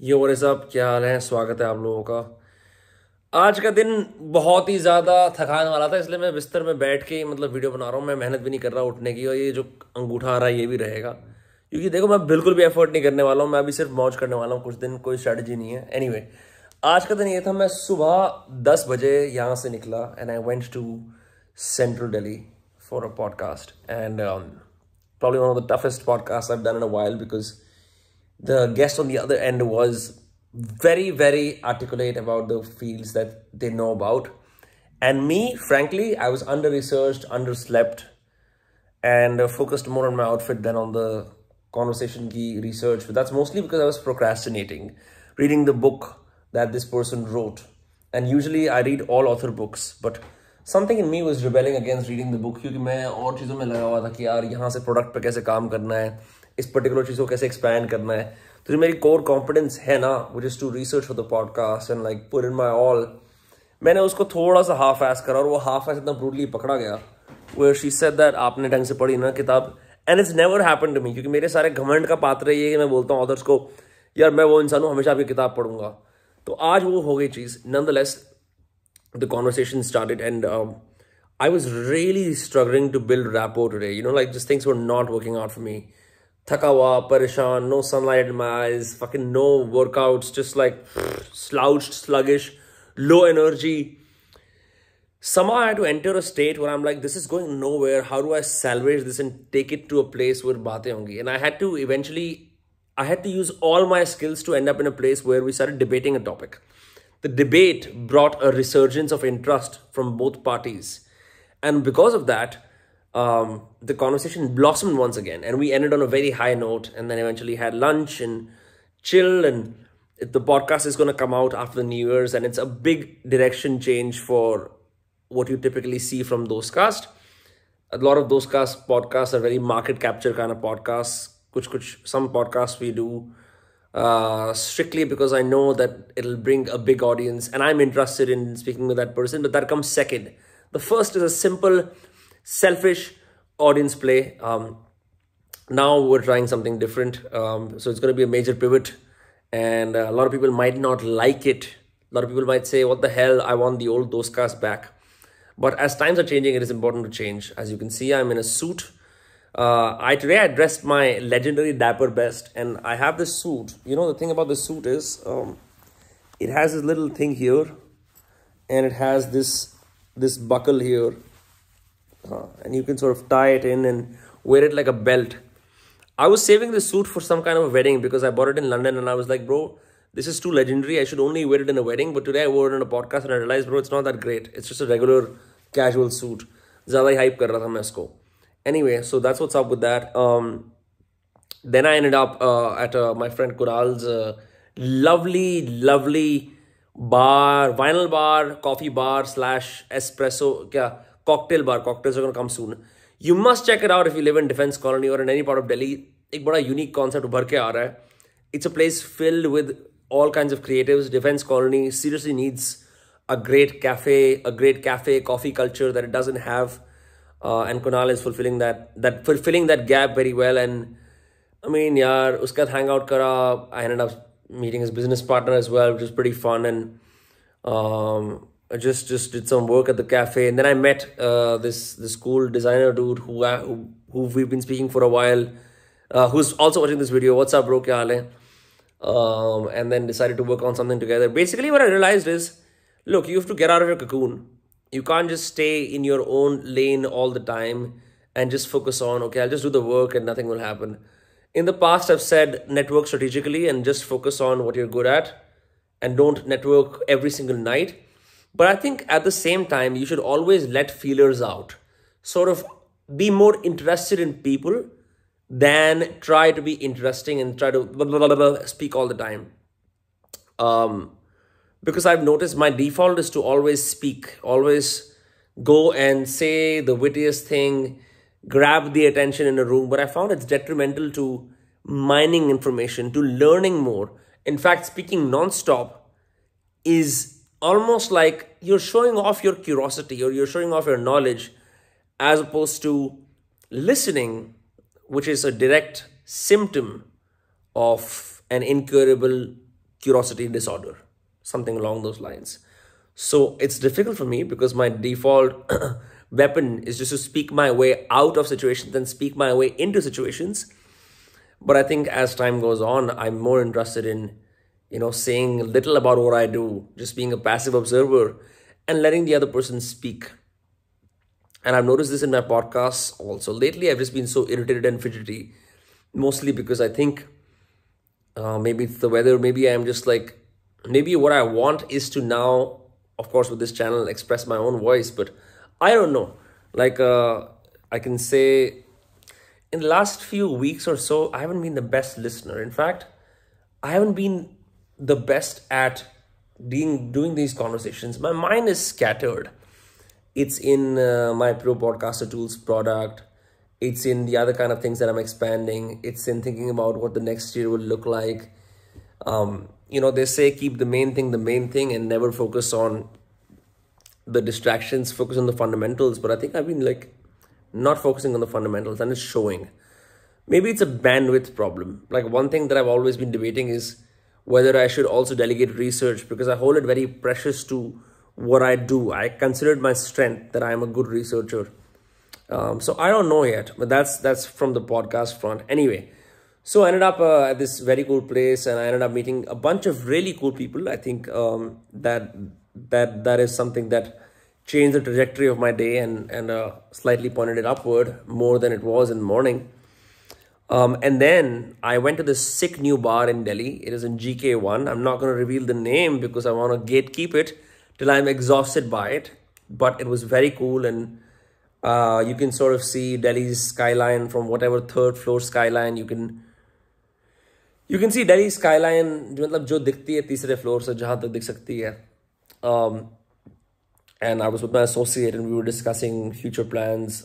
Yo what is up, क्या हाल है। स्वागत है आप लोगों का। आज का दिन बहुत ही ज़्यादा थकान वाला था, इसलिए मैं बिस्तर में बैठ के मतलब वीडियो बना रहा हूँ। मैं मेहनत भी नहीं कर रहा उठने की, और ये जो अंगूठा आ रहा है ये भी रहेगा, क्योंकि देखो मैं बिल्कुल भी एफर्ट नहीं करने वाला हूँ। मैं अभी सिर्फ मौज करने वाला हूँ कुछ दिन, कोई स्ट्रेटजी नहीं है। एनीवे, आज का दिन ये था, मैं सुबह 10 बजे यहाँ से निकला and I went to central Delhi for a podcast and probably one of the toughest podcasts I've done in a while, because the guest on the other end was very articulate about the fields that they know about, and me, frankly, I was under researched, underslept, and focused more on my outfit than on the conversation ki research. But that's mostly because I was procrastinating reading the book that this person wrote. And usually I read all author books, but something in me was rebelling against reading the book, क्योंकि मैं और चीज़ों में लगा हुआ था कि यार यहाँ से प्रोडक्ट पे कैसे काम करना है, इस पर्टिकुलर चीज़ को कैसे एक्सपैंड करना है। तो जो मेरी कोर कॉन्फिडेंस है ना, which is to research for the podcast and like put in my all, मैंने उसको थोड़ा सा हाफ एस करा, और वो हाफ एस इतना ब्रूटली पकड़ा गया where she said that आपने ढंग से पढ़ी ना किताब। And it's never happened to me, क्योंकि मेरे सारे घमंड का पात्र ये है कि मैं बोलता हूँ ऑथर्स को, यार मैं वो इंसान हूँ हमेशा आपकी किताब पढ़ूंगा। तो आज वो हो गई चीज़। Nonetheless, the conversation started, and I was really struggling to build rapport today. You know, like just things were not working out for me. Thaka hua, pareshan, no sunlight in my eyes, fucking no workouts, just like slouched, sluggish, low energy. Somehow I had to enter a state where I'm like, this is going nowhere. How do I salvage this and take it to a place where baatein hongi? And I had to eventually, I had to use all my skills to end up in a place where we started debating a topic. The debate brought a resurgence of interest from both parties. And because of that, the conversation blossomed once again. And we ended on a very high note, and then eventually had lunch and chill. And the podcast is going to come out after the New Year's, and it's a big direction change for what you typically see from those casts. A lot of those podcasts are very market capture kind of podcasts. Some podcasts we do strictly because I know that it'll bring a big audience and I'm interested in speaking with that person, but that comes second. The first is a simple, selfish audience play. Now we're trying something different. So it's going to be a major pivot, and a lot of people might not like it. A lot of people might say, what the hell, I want the old Dostcast back. But as times are changing, it is important to change. As you can see, I'm in a suit. Today I dressed my legendary Dapper Best, and I have this suit. You know, the thing about this suit is it has this little thing here, and it has this buckle here, and you can sort of tie it in and wear it like a belt. I was saving this suit for some kind of a wedding because I bought it in London, and I was like, bro, this is too legendary. I should only wear it in a wedding. But today I wore it in a podcast and I realized, bro, it's not that great. It's just a regular casual suit. ज़्यादा ही hype कर रहा था मैं इसको. Anyway, so that's what's up with that. Then I ended up at my friend Kunal's lovely bar, vinyl bar, coffee bar slash espresso, cocktail bar. Cocktails are going to come soon. You must check it out if you live in Defense Colony or in any part of Delhi. एक बड़ा unique concept उभर के आ रहा है. It's a place filled with all kinds of creatives. Defense Colony seriously needs a great cafe, coffee culture that it doesn't have. And Kunal is fulfilling that gap very well. And I mean, yaar, uska hangout kara. I ended up meeting his business partner as well, which was pretty fun. And I just did some work at the cafe. And then I met this cool designer dude who we've been speaking for a while, who's also watching this video. What's up, bro? Kya haal hai? And then decided to work on something together. Basically, what I realized is, look, you have to get out of your cocoon. You can't just stay in your own lane all the time and just focus on, okay, I'll just do the work and nothing will happen. In the past, I've said network strategically and just focus on what you're good at and don't network every single night. But I think at the same time, you should always let feelers out. Sort of be more interested in people than try to be interesting and try to blah, blah, blah, blah, speak all the time. Because I've noticed my default is to always speak, always go and say the wittiest thing, grab the attention in a room. But I found it's detrimental to mining information, to learning more. In fact, speaking nonstop is almost like you're showing off your curiosity or you're showing off your knowledge, as opposed to listening, which is a direct symptom of an incurable curiosity disorder, something along those lines. So it's difficult for me because my default weapon is just to speak my way out of situations and speak my way into situations. But I think as time goes on, I'm more interested in, saying little about what I do, just being a passive observer and letting the other person speak. And I've noticed this in my podcasts also. Lately, I've just been so irritated and fidgety, mostly because I think maybe it's the weather. Maybe I'm just like, maybe what I want is to now, of course, with this channel, express my own voice. But I don't know. Like, I can say in the last few weeks or so, I haven't been the best listener. In fact, I haven't been the best at doing these conversations. My mind is scattered. It's in my Pro Podcaster Tools product. It's in the other kind of things that I'm expanding. It's in thinking about what the next year will look like. They say keep the main thing and never focus on the distractions, focus on the fundamentals. But I think I've been like not focusing on the fundamentals and it's showing. Maybe it's a bandwidth problem. Like one thing that I've always been debating is whether I should also delegate research because I hold it very precious to what I do. I considered my strength that I am a good researcher. So I don't know yet, but that's from the podcast front. Anyway, so I ended up at this very cool place and I ended up meeting a bunch of really cool people. I think that is something that changed the trajectory of my day and slightly pointed it upward more than it was in the morning. And then I went to this sick new bar in Delhi. It is in GK1. I'm not going to reveal the name because I want to gatekeep it till I'm exhausted by it. But it was very cool and you can sort of see Delhi's skyline from whatever third floor skyline. You can see Delhi's skyline मतलब जो दिखती है तीसरे floor से जहाँ तक दिख सकती है. And I was with my associate and we were discussing future plans.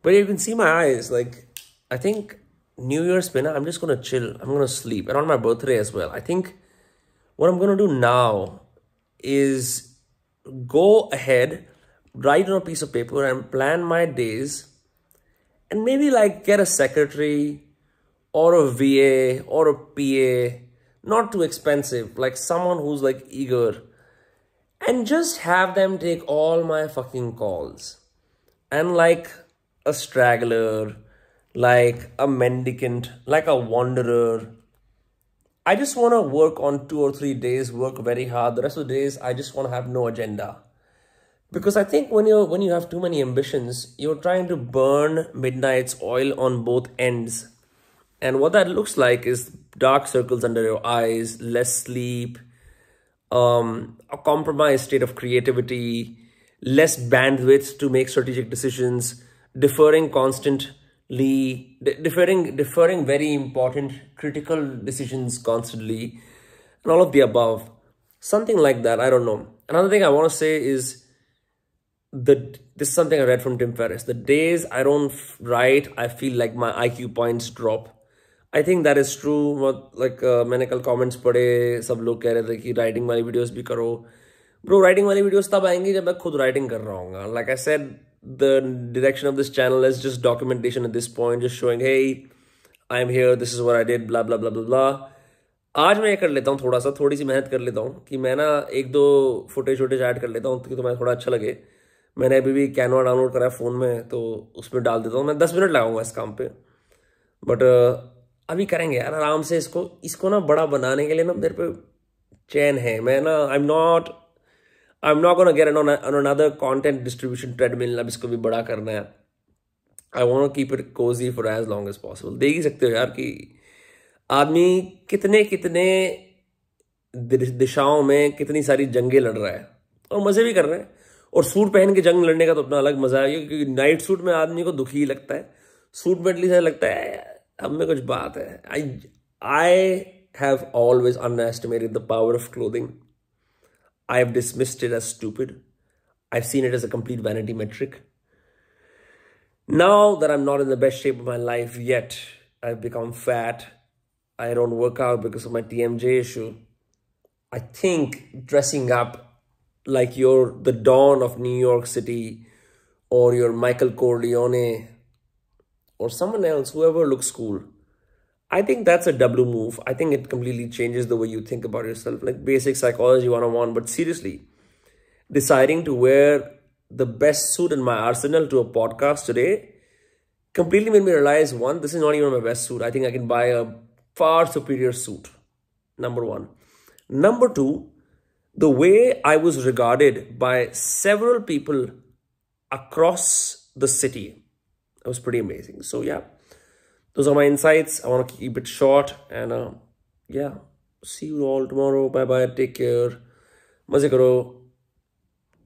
But you can see my eyes, like, I think New Year's dinner, I'm just going to chill. I'm going to sleep. And on my birthday as well. I think what I'm going to do now is go ahead, write on a piece of paper and plan my days. And maybe like get a secretary or a VA or a PA, not too expensive, like someone who's like eager. And just have them take all my fucking calls. And like a straggler, like a mendicant, like a wanderer. I just want to work on 2 or 3 days, work very hard. The rest of the days, I just want to have no agenda. Because I think when you have too many ambitions, you're trying to burn midnight's oil on both ends. And what that looks like is dark circles under your eyes, less sleep, a compromised state of creativity, less bandwidth to make strategic decisions, deferring constantly, deferring very important critical decisions constantly, and all of the above. Something like that, I don't know. Another thing I want to say is this is something I read from Tim Ferriss. The days I don't write, I feel like my IQ points drop. I think that is true. Like मैंने कल comments पढ़े, सब लोग कह रहे थे कि writing वाली videos भी करो. Bro, writing वाली videos तब आएंगी जब मैं खुद writing कर रहा हूँगा. Like I said, the direction of this channel is just documentation at this point, just showing, hey, I'm here, this is what I did, blah blah blah blah blah. आज मैं ये कर लेता हूँ थोड़ी सी मेहनत कर लेता हूँ कि मैं ना 1-2 फुटेज ऐड कर लेता हूँ कि तुम्हें थोड़ा अच्छा लगे. मैंने अभी भी कैनवा डाउनलोड करा है फ़ोन में, तो उसमें डाल देता हूँ. मैं 10 मिनट लगाऊंगा इस काम पे. बट अभी करेंगे यार आराम से. इसको ना बड़ा बनाने के लिए ना मेरे पे चैन है. मैं ना I'm not gonna get on another content distribution treadmill. अब इसको भी बड़ा करना है. I want to keep it cozy for as long as possible. देख ही सकते हो यार कि आदमी कितने दिशाओं में कितनी सारी जंगें लड़ रहा है और मजे भी कर रहे हैं. और सूट पहन के जंग लड़ने का तो अपना अलग मजा है, क्योंकि नाइट सूट में आदमी को दुखी ही लगता है. सूट में एटलीस्ट लगता है अब में कुछ बात है. I have always underestimated the power of clothing. I have dismissed it as stupid. I've seen it as a complete vanity metric. Now that I'm not in the best shape of my life yet, I've become fat. I don't work out because of my TMJ issue. I think dressing up like you're the Don of New York City or you're Michael Corleone or someone else, whoever looks cool. I think that's a W move. I think it completely changes the way you think about yourself, like basic psychology 101. But seriously, deciding to wear the best suit in my arsenal to a podcast today completely made me realize, one, this is not even my best suit. I think I can buy a far superior suit. Number one. Number two, the way I was regarded by several people across the city, that was pretty amazing. So yeah, those are my insights. I want to keep it short, and yeah, see you all tomorrow. Bye bye. Take care. Maze karo.